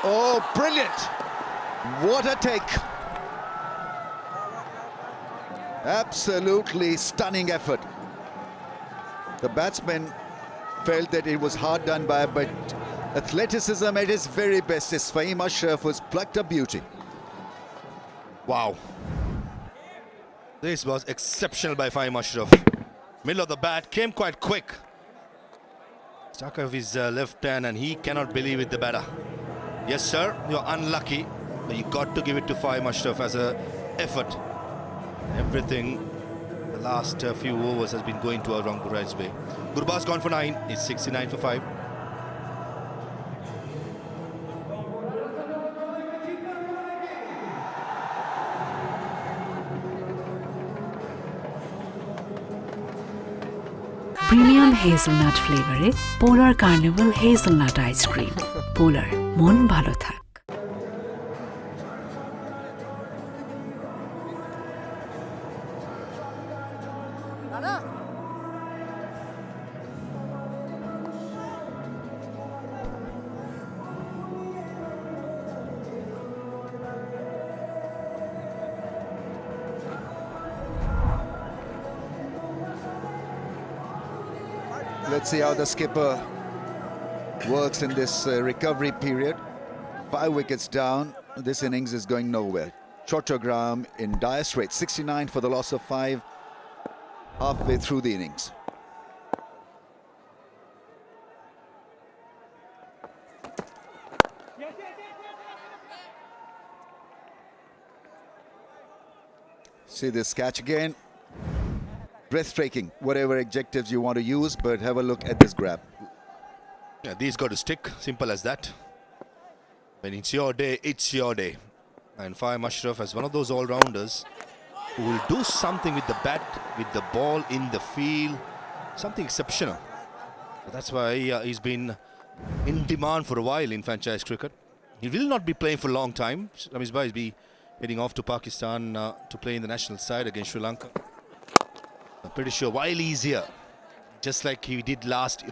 Oh, brilliant. What a take. Absolutely stunning effort. The batsman felt that it was hard done by, but athleticism at its very best as Fahim Ashraf was plucked a beauty. Wow. This was exceptional by Fahim Ashraf. Middle of the bat, came quite quick. Stuck off his left hand and he cannot believe it, the batter. Yes, sir, you're unlucky, but you got to give it to Fahim Ashraf as a effort. Everything, the last few overs has been going to a wrong right way. Gurbaz gone for 9, it's 69 for 5. Premium hazelnut ফ্লেভারে Polar carnival hazelnut ice cream. Polar, মন ভালো থাক। Let's see how the skipper works in this recovery period. 5 wickets down. This innings is going nowhere. Chattogram in dire straits. 69 for the loss of 5 halfway through the innings. See this catch again. Breathtaking, whatever adjectives you want to use, but have a look at this grab. Yeah, these got to stick, simple as that. When it's your day, it's your day. And Fahim Ashraf as one of those all-rounders who will do something with the bat, with the ball in the field, something exceptional. So that's why he's been in demand for a while in franchise cricket. He will not be playing for a long time. Ramesh Bhai will be heading off to Pakistan to play in the national side against Sri Lanka. I'm pretty sure while he's here, just like he did last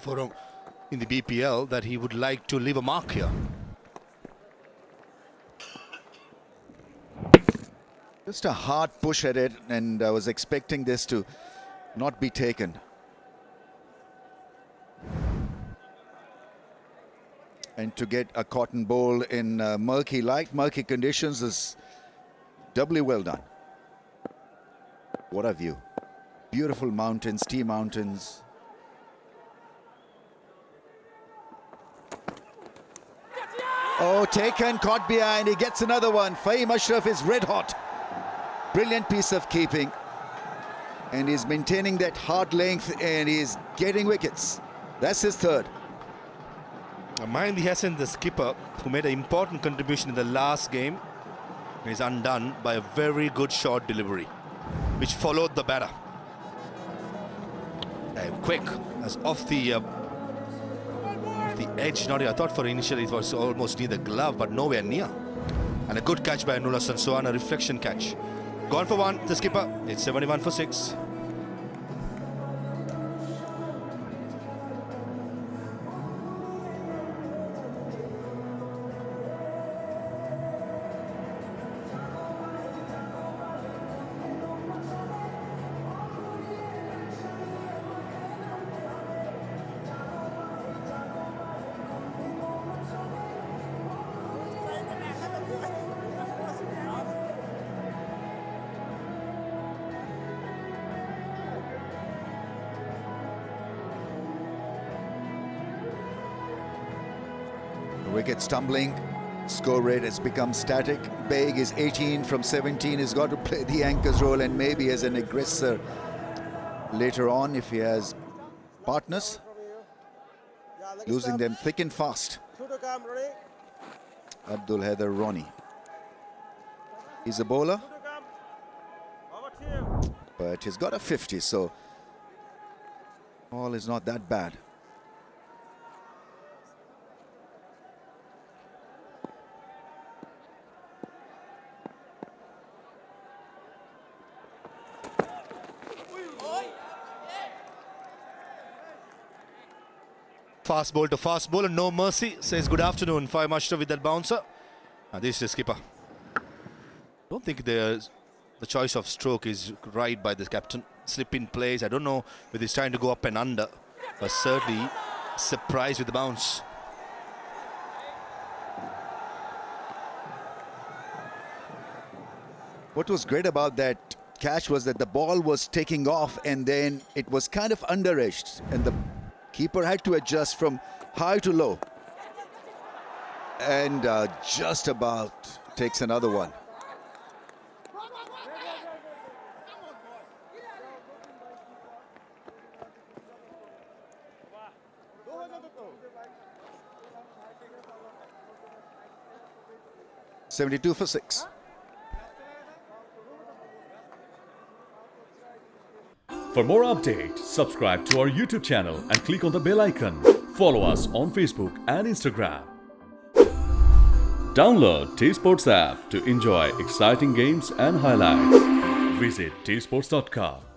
in the BPL, that he would like to leave a mark here. Just a hard push at it, and I was expecting this to not be taken. And to get a cotton bowl in murky conditions is doubly well done. What a view. Beautiful mountains, tea mountains. Oh, taken, caught behind, he gets another one. Fahim Ashraf is red hot. Brilliant piece of keeping. And he's maintaining that hard length and he's getting wickets. That's his third. Mahindi Hassan, the skipper, who made an important contribution in the last game, is undone by a very good short delivery, which followed the batter. Quick, as off the edge. Not I thought for initially it was almost near the glove, but nowhere near. And a good catch by Nul Hasan Sohan, a reflection catch. Gone for 1, the skipper. It's 71 for 6. Wicket stumbling, score rate has become static. Baig is 18 from 17. He's got to play the anchor's role and maybe as an aggressor later on if he has partners. Losing them thick and fast. Abdul Haider Roni. He's a bowler, but he's got a 50, so all is not that bad. Fast ball to fast bowler, no mercy. Says good afternoon. Fahim Ashraf with that bouncer. And this is the skipper. Don't think the choice of stroke is right by the captain. Slip in place. I don't know whether he's trying to go up and under, but certainly surprised with the bounce. What was great about that catch was that the ball was taking off and then it was kind of under-edged and the keeper had to adjust from high to low and just about takes another one. .72 for 6. For more updates, subscribe to our YouTube channel and click on the bell icon. Follow us on Facebook and Instagram. Download T Sports app to enjoy exciting games and highlights. Visit tsports.com.